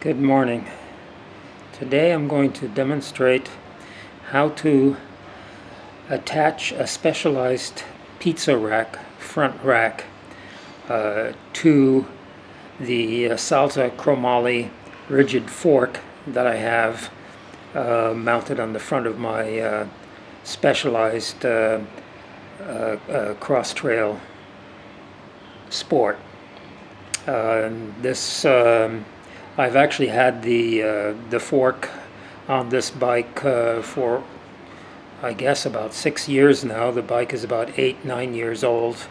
Good morning. Today I'm going to demonstrate how to attach a specialized pizza rack, front rack, to the Salsa Chromoly rigid fork that I have mounted on the front of my Specialized Crosstrail Sport. I've actually had the fork on this bike for, I guess, about 6 years now. The bike is about 8-9 years old,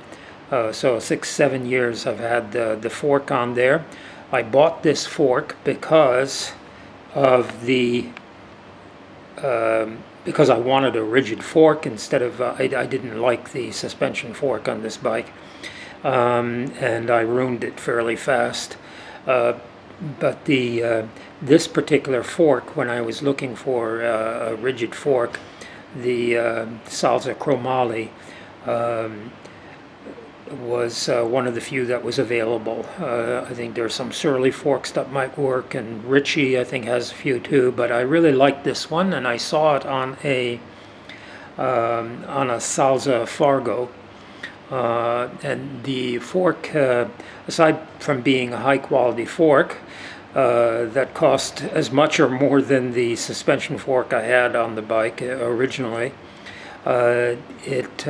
so 6-7 years I've had the fork on there. I bought this fork because of because I wanted a rigid fork instead of I didn't like the suspension fork on this bike, and I ruined it fairly fast. But this particular fork, when I was looking for a rigid fork, the Salsa Chromoly was one of the few that was available. I think there's some Surly forks that might work, and Ritchie I think has a few too. But I really liked this one, and I saw it on a Salsa Fargo. And the fork, aside from being a high-quality fork that cost as much or more than the suspension fork I had on the bike originally, it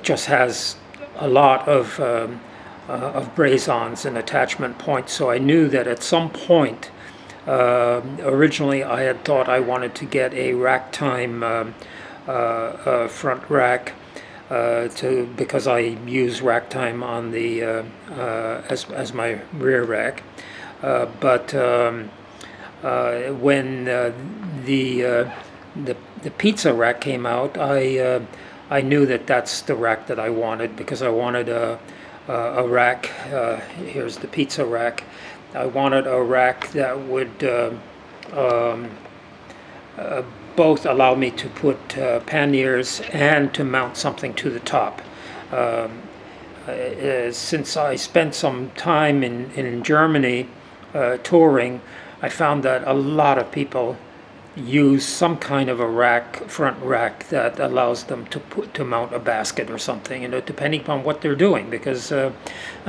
just has a lot of braze-ons and attachment points. So I knew that at some point, originally I had thought I wanted to get a rack time front rack. Because I use rack time on the as my rear rack, but when the pizza rack came out, I knew that that's the rack that I wanted, because I wanted a rack. Here's the pizza rack. I wanted a rack that would both allow me to put panniers and to mount something to the top. Since I spent some time in Germany touring, I found that a lot of people use some kind of a rack, front rack, that allows them to mount a basket or something, depending upon what they're doing. Because I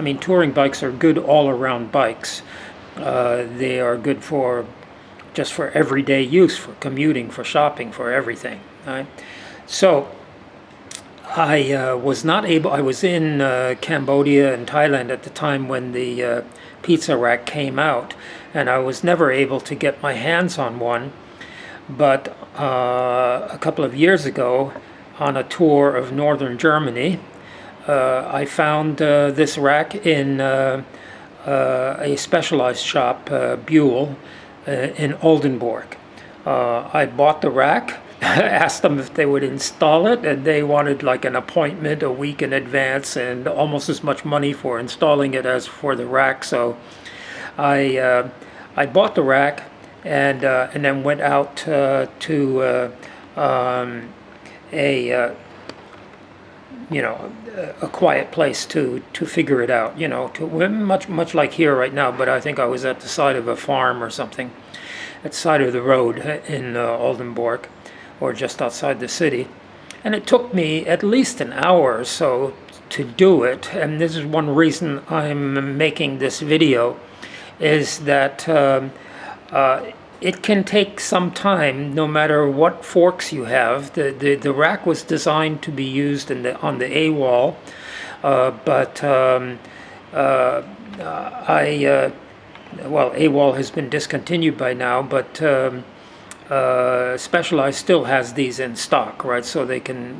mean, touring bikes are good all-around bikes. They are good just for everyday use, for commuting, for shopping, for everything. Right? So I was not able. I was in Cambodia and Thailand at the time when the pizza rack came out, and I was never able to get my hands on one. But a couple of years ago, on a tour of northern Germany, I found this rack in a Specialized shop, Buell, in Oldenburg. I bought the rack, asked them if they would install it, and they wanted like an appointment a week in advance and almost as much money for installing it as for the rack. So I bought the rack and then went out to a quiet place to figure it out, much like here right now. But I think I was at the side of a farm or something, at the side of the road in Oldenburg, or just outside the city. And it took me at least an hour or so to do it. And this is one reason I'm making this video, is that it can take some time, no matter what forks you have. The rack was designed to be used on the A wall, but A wall has been discontinued by now, but Specialized still has these in stock, right? So they can,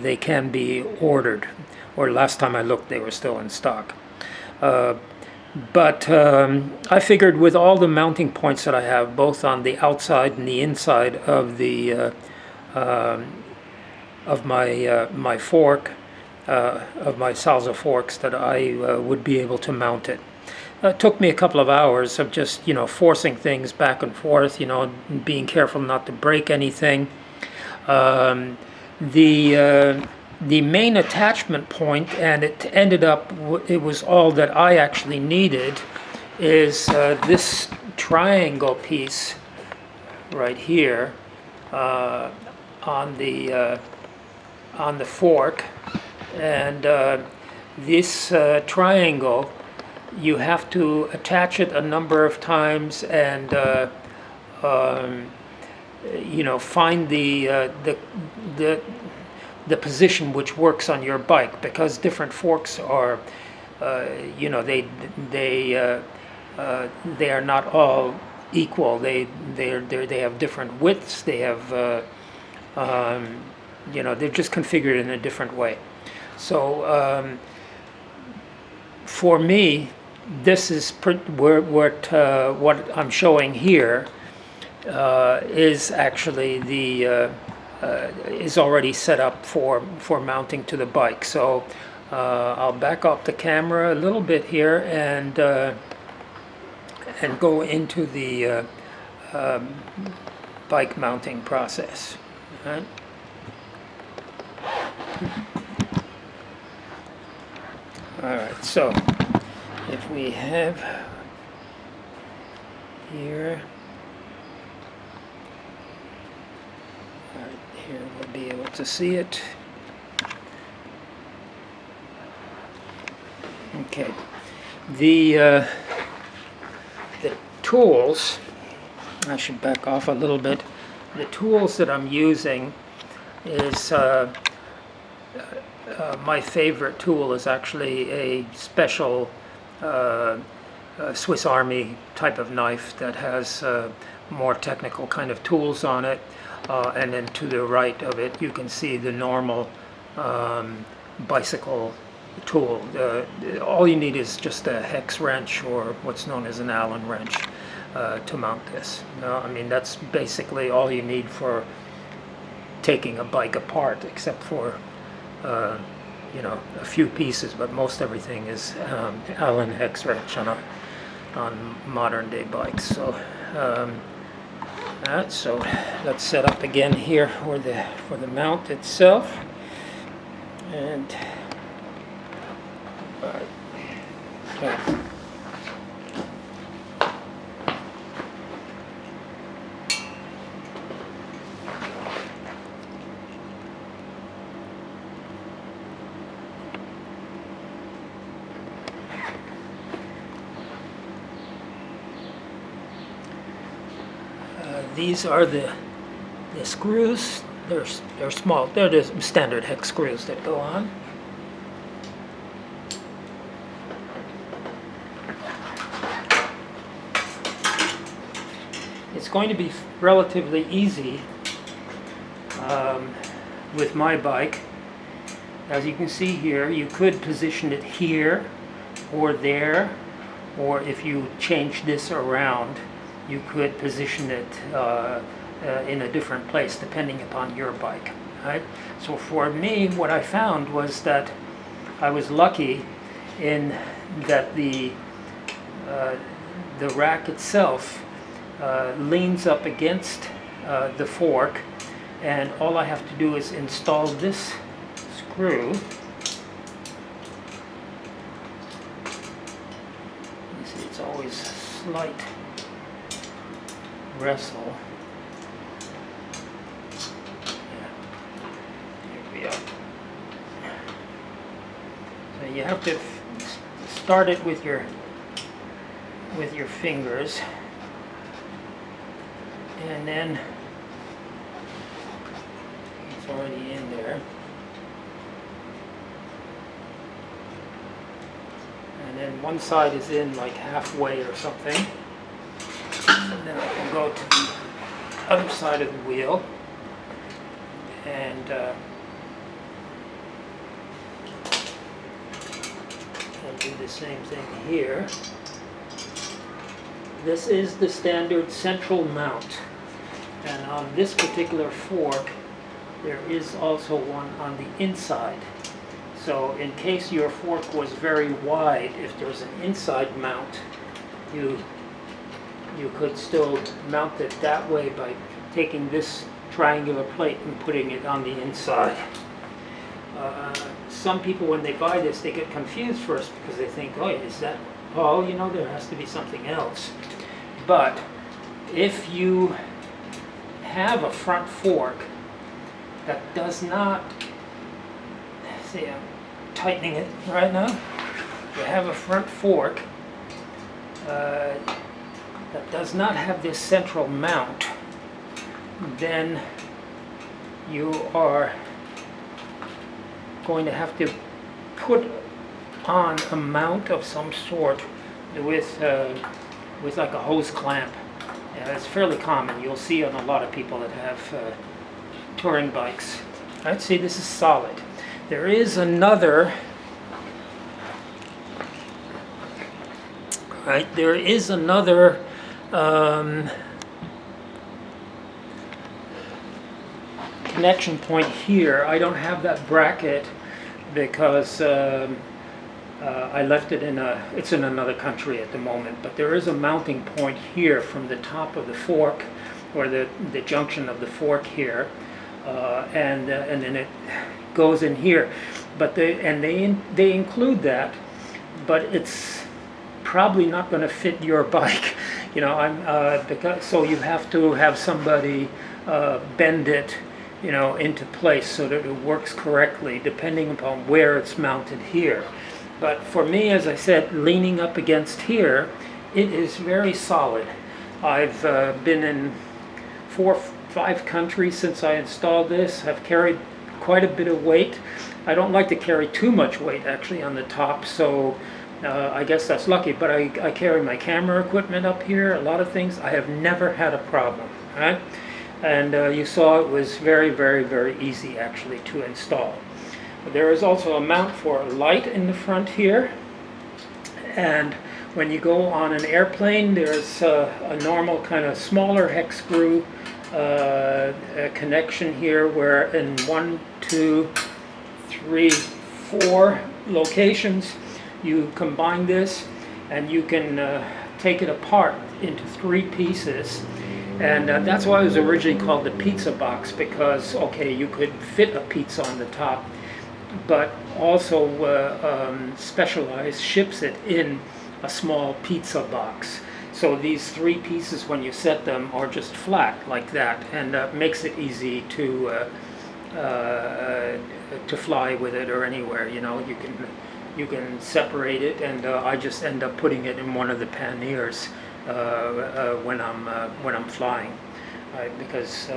they can be ordered. Or last time I looked, they were still in stock. But I figured with all the mounting points that I have, both on the outside and the inside of the my fork, of my Salsa forks, that I would be able to mount it. It took me a couple of hours of just forcing things back and forth, being careful not to break anything. The the main attachment point, and it ended up, it was all that I actually needed, is this triangle piece right here on the fork. And this triangle, you have to attach it a number of times and you know, find the position which works on your bike, because different forks are you know, they are not all equal. They have different widths. They have you know, they're just configured in a different way. So for me, this is what I'm showing here is actually the is already set up for mounting to the bike. So I'll back up the camera a little bit here and go into the bike mounting process. Right? All right, so if we have here, all right, here we'll be able to see it. Okay, the tools, I should back off a little bit. The tools that I'm using is my favorite tool is actually a special Swiss Army type of knife that has more technical kind of tools on it, and then to the right of it you can see the normal bicycle tool. All you need is just a hex wrench, or what's known as an Allen wrench, to mount this. I mean, that's basically all you need for taking a bike apart, except for you know, a few pieces, but most everything is Allen hex wrench on modern day bikes. So so let's set up again here for the mount itself. And all right. Okay. These are the screws. They're small. They're the standard hex screws that go on. It's going to be relatively easy with my bike. As you can see here, you could position it here or there, or if you change this around, you could position it in a different place depending upon your bike. Right? So for me, what I found was that I was lucky in that the rack itself leans up against the fork, and all I have to do is install this screw. You see, it's always a slight wrestle. Yeah. Here we are. So you have to start it with your fingers, and then it's already in there. And then one side is in like halfway or something. And then I can go to the other side of the wheel and do the same thing here. This is the standard central mount, and on this particular fork there is also one on the inside. So in case your fork was very wide, if there's an inside mount, you could still mount it that way by taking this triangular plate and putting it on the inside. Some people, when they buy this, they get confused first because they think, oh, is that all? You know, there has to be something else. But if you have a front fork that does not, see, I'm tightening it right now. You have a front fork that does not have this central mount, then you are going to have to put on a mount of some sort with like a hose clamp. It's fairly common. You'll see on a lot of people that have touring bikes. Right, see, this is solid. There is another, right, there is another connection point here. I don't have that bracket because I left it it's in another country at the moment, but there is a mounting point here from the top of the fork, or the junction of the fork here, and then it goes in here. But they include that, but it's probably not going to fit your bike. You know, so you have to have somebody bend it, you know, into place so that it works correctly, depending upon where it's mounted here. But for me, as I said, leaning up against here, it is very solid. I've been in 4 or 5 countries since I installed this. I've carried quite a bit of weight. I don't like to carry too much weight actually on the top, so I guess that's lucky. But I carry my camera equipment up here, a lot of things. I have never had a problem, right? And you saw it was very, very, very easy actually to install. There is also a mount for a light in the front here, and when you go on an airplane, there's a normal kind of smaller hex screw connection here, where in 1, 2, 3, 4 locations you combine this, and you can take it apart into 3 pieces. And that's why it was originally called the pizza box, because okay, you could fit a pizza on the top, but also Specialized ships it in a small pizza box. So these 3 pieces, when you set them, are just flat like that, and makes it easy to fly with it or anywhere. You know, you can separate it, and I just end up putting it in one of the panniers when I'm flying, right? Because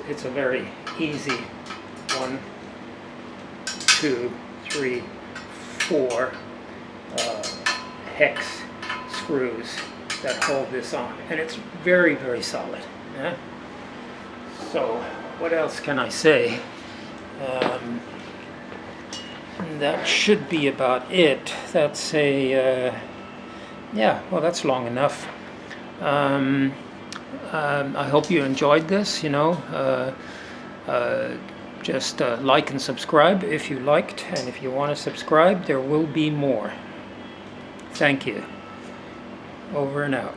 it's a very easy 1, 2, 3, 4 hex screws that hold this on, and it's very, very solid. Yeah? So what else can I say? That should be about it. That's a yeah, well, that's long enough. I hope you enjoyed this. You know, just like and subscribe if you liked, and if you want to subscribe, there will be more. Thank you. Over and out.